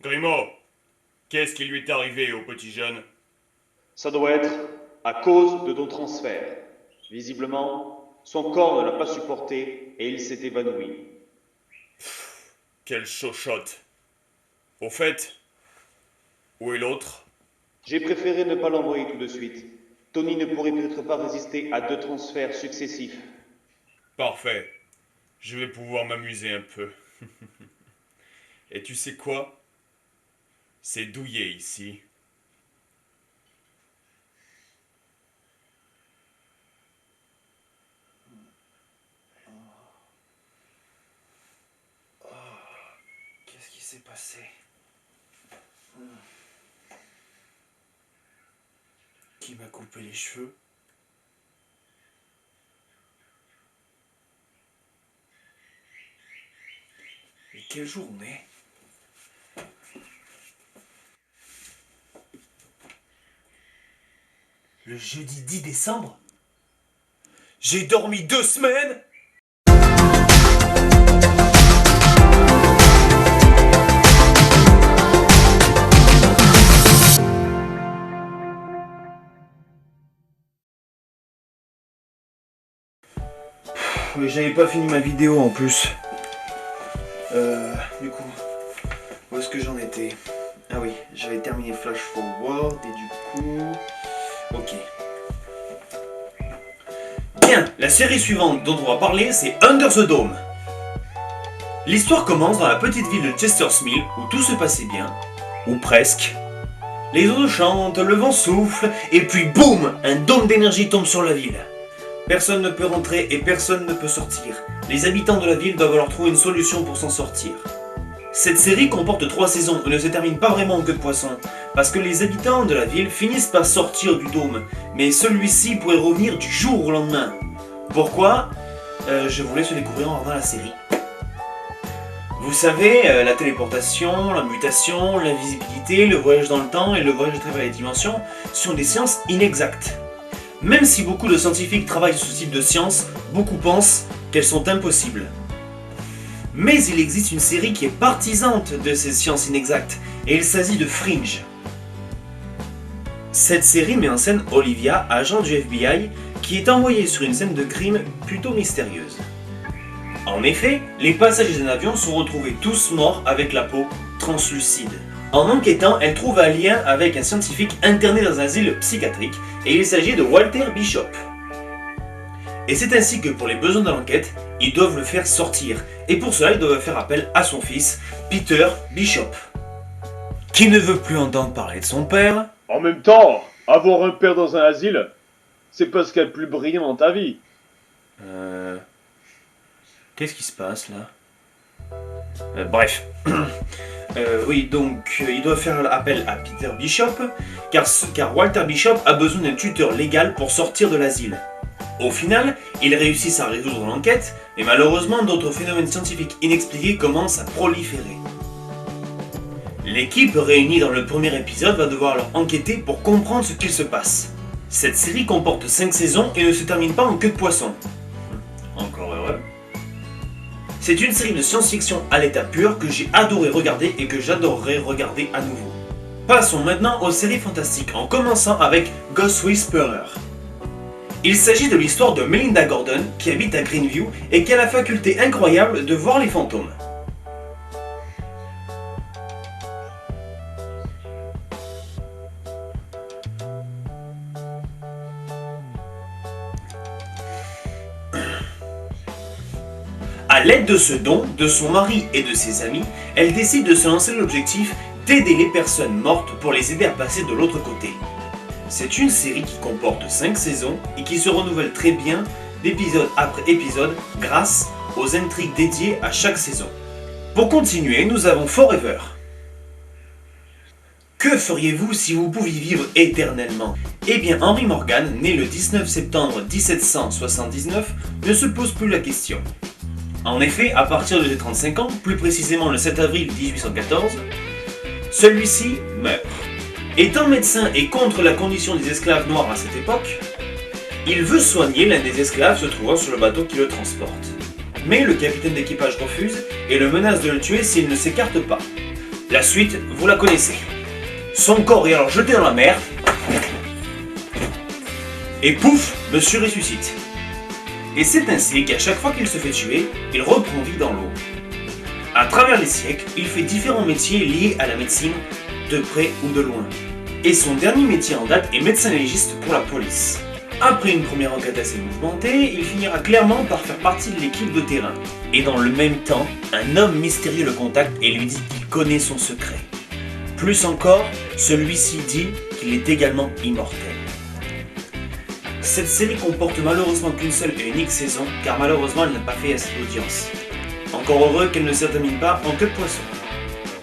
Grimaud, qu'est-ce qui lui est arrivé au petit jeune? Ça doit être à cause de ton transfert. Visiblement, son corps ne l'a pas supporté et il s'est évanoui. Quelle chochotte. Au fait, où est l'autre? J'ai préféré ne pas l'envoyer tout de suite. Tony ne pourrait peut-être pas résister à 2 transferts successifs. Parfait. Je vais pouvoir m'amuser un peu. Et tu sais quoi? C'est douillet ici. Qu'est-ce qui s'est passé? Qui m'a coupé les cheveux? Mais quelle journée? Le jeudi 10 décembre? J'ai dormi 2 semaines? Mais j'avais pas fini ma vidéo en plus. Du coup, où est-ce que j'en étais? Ah oui, j'avais terminé Flash Forward et du coup... Ok. Bien, la série suivante dont on va parler, c'est Under the Dome. L'histoire commence dans la petite ville de Chester's Mill où tout se passait bien, ou presque. Les oiseaux chantent, le vent souffle, et puis boum, un dôme d'énergie tombe sur la ville. Personne ne peut rentrer et personne ne peut sortir. Les habitants de la ville doivent alors trouver une solution pour s'en sortir. Cette série comporte 3 saisons et ne se termine pas vraiment en queue de poisson, parce que les habitants de la ville finissent par sortir du dôme, mais celui-ci pourrait revenir du jour au lendemain. Pourquoi Je vous laisse le découvrir en regardant la série. Vous savez, la téléportation, la mutation, l'invisibilité, le voyage dans le temps et le voyage à travers les dimensions sont des sciences inexactes. Même si beaucoup de scientifiques travaillent sur ce type de sciences, beaucoup pensent qu'elles sont impossibles. Mais il existe une série qui est partisante de ces sciences inexactes, et il s'agit de Fringe. Cette série met en scène Olivia, agent du FBI, qui est envoyée sur une scène de crime plutôt mystérieuse. En effet, les passagers d'un avion sont retrouvés tous morts avec la peau translucide. En enquêtant, elle trouve un lien avec un scientifique interné dans un asile psychiatrique, et il s'agit de Walter Bishop. Et c'est ainsi que pour les besoins de l'enquête, ils doivent le faire sortir, et pour cela ils doivent faire appel à son fils, Peter Bishop, qui ne veut plus entendre parler de son père. En même temps, avoir un père dans un asile, c'est pas ce qu'il y a de plus brillant dans ta vie. Qu'est-ce qui se passe là? Bref. Oui, donc il doit faire appel à Peter Bishop, car Walter Bishop a besoin d'un tuteur légal pour sortir de l'asile. Au final, ils réussissent à résoudre l'enquête, mais malheureusement d'autres phénomènes scientifiques inexpliqués commencent à proliférer. L'équipe réunie dans le premier épisode va devoir alors enquêter pour comprendre ce qu'il se passe. Cette série comporte 5 saisons et ne se termine pas en queue de poisson. Encore heureux. C'est une série de science-fiction à l'état pur que j'ai adoré regarder et que j'adorerais regarder à nouveau. Passons maintenant aux séries fantastiques en commençant avec Ghost Whisperer. Il s'agit de l'histoire de Melinda Gordon qui habite à Greenview et qui a la faculté incroyable de voir les fantômes. A l'aide de ce don, de son mari et de ses amis, elle décide de se lancer l'objectif d'aider les personnes mortes pour les aider à passer de l'autre côté. C'est une série qui comporte 5 saisons et qui se renouvelle très bien d'épisode après épisode grâce aux intrigues dédiées à chaque saison. Pour continuer, nous avons Forever. Que feriez-vous si vous pouviez vivre éternellement? Eh bien, Henry Morgan, né le 19 septembre 1779, ne se pose plus la question. En effet, à partir de ses 35 ans, plus précisément le 7 avril 1814, celui-ci meurt. Étant médecin et contre la condition des esclaves noirs à cette époque, il veut soigner l'un des esclaves se trouvant sur le bateau qui le transporte. Mais le capitaine d'équipage refuse et le menace de le tuer s'il ne s'écarte pas. La suite, vous la connaissez. Son corps est alors jeté dans la mer. Et pouf, monsieur ressuscite. Et c'est ainsi qu'à chaque fois qu'il se fait tuer, il reprend vie dans l'eau. À travers les siècles, il fait différents métiers liés à la médecine, de près ou de loin. Et son dernier métier en date est médecin légiste pour la police. Après une première enquête assez mouvementée, il finira clairement par faire partie de l'équipe de terrain. Et dans le même temps, un homme mystérieux le contacte et lui dit qu'il connaît son secret. Plus encore, celui-ci dit qu'il est également immortel. Cette série comporte malheureusement qu'une seule et unique saison, car malheureusement elle n'a pas fait assez d'audience. Encore heureux qu'elle ne se termine pas en queue de poisson.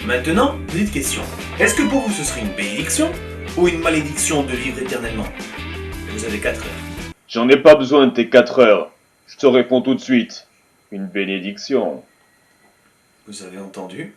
Maintenant, petite question. Est-ce que pour vous ce serait une bénédiction ou une malédiction de vivre éternellement? Vous avez 4 heures. J'en ai pas besoin de tes 4 heures. Je te réponds tout de suite. Une bénédiction. Vous avez entendu?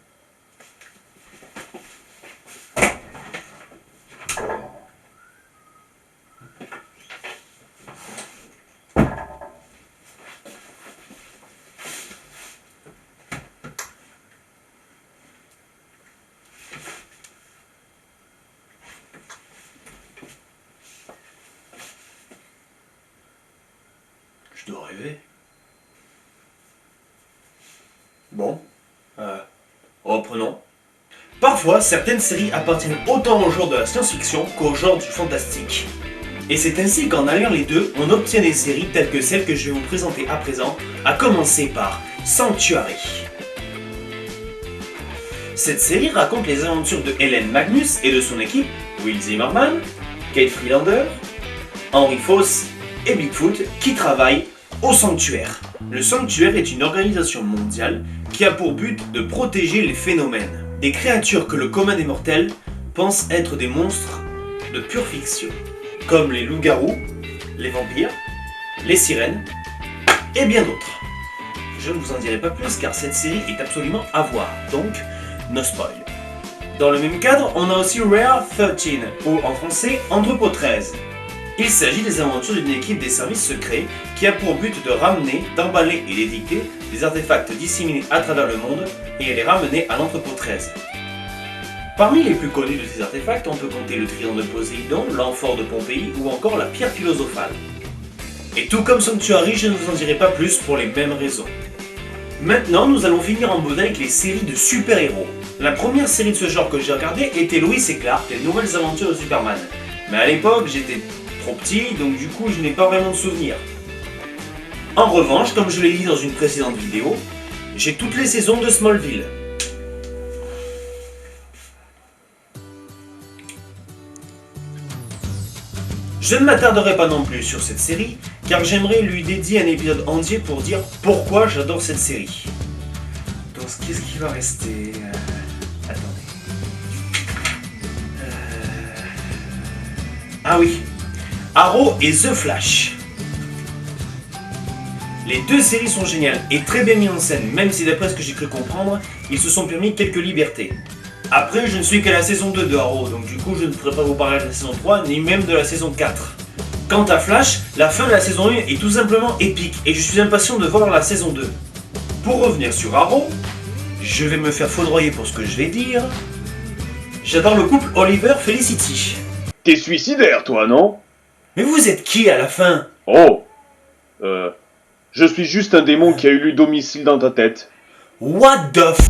Je dois rêver. Bon, reprenons. Parfois, certaines séries appartiennent autant au genre de la science-fiction qu'au genre du fantastique. Et c'est ainsi qu'en alliant les deux, on obtient des séries telles que celle que je vais vous présenter à présent, à commencer par Sanctuary. Cette série raconte les aventures de Helen Magnus et de son équipe, Will Zimmerman, Kate Freelander, Henry Foss et Bigfoot, qui travaillent au Sanctuaire. Le Sanctuaire est une organisation mondiale qui a pour but de protéger les phénomènes, des créatures que le commun des mortels pense être des monstres de pure fiction, comme les loups-garous, les vampires, les sirènes et bien d'autres. Je ne vous en dirai pas plus car cette série est absolument à voir, donc no spoil. Dans le même cadre, on a aussi Rare 13, ou en français Entrepôt 13. Il s'agit des aventures d'une équipe des services secrets qui a pour but de ramener, d'emballer et d'édicter des artefacts disséminés à travers le monde et les ramener à l'entrepôt 13. Parmi les plus connus de ces artefacts, on peut compter le trident de Poséidon, l'amphore de Pompéi ou encore la pierre philosophale. Et tout comme Sanctuary, je ne vous en dirai pas plus pour les mêmes raisons. Maintenant, nous allons finir en beauté avec les séries de super-héros. La première série de ce genre que j'ai regardée était Lois et Clark, les nouvelles aventures de Superman. Mais à l'époque, j'étais trop petit, donc du coup je n'ai pas vraiment de souvenirs. En revanche, comme je l'ai dit dans une précédente vidéo, j'ai toutes les saisons de Smallville. Je ne m'attarderai pas non plus sur cette série, car j'aimerais lui dédier un épisode entier pour dire pourquoi j'adore cette série. Donc qu'est-ce qui va rester Attendez. Ah oui, Arrow et The Flash. Les deux séries sont géniales et très bien mises en scène, même si d'après ce que j'ai cru comprendre, ils se sont permis quelques libertés. Après, je ne suis qu'à la saison 2 de Arrow, donc du coup je ne pourrai pas vous parler de la saison 3, ni même de la saison 4. Quant à Flash, la fin de la saison 1 est tout simplement épique, et je suis impatient de voir la saison 2. Pour revenir sur Arrow, je vais me faire foudroyer pour ce que je vais dire. J'adore le couple Oliver-Felicity. T'es suicidaire, toi, non? Mais vous êtes qui à la fin? Oh. Je suis juste un démon qui a eu domicile dans ta tête. What the f...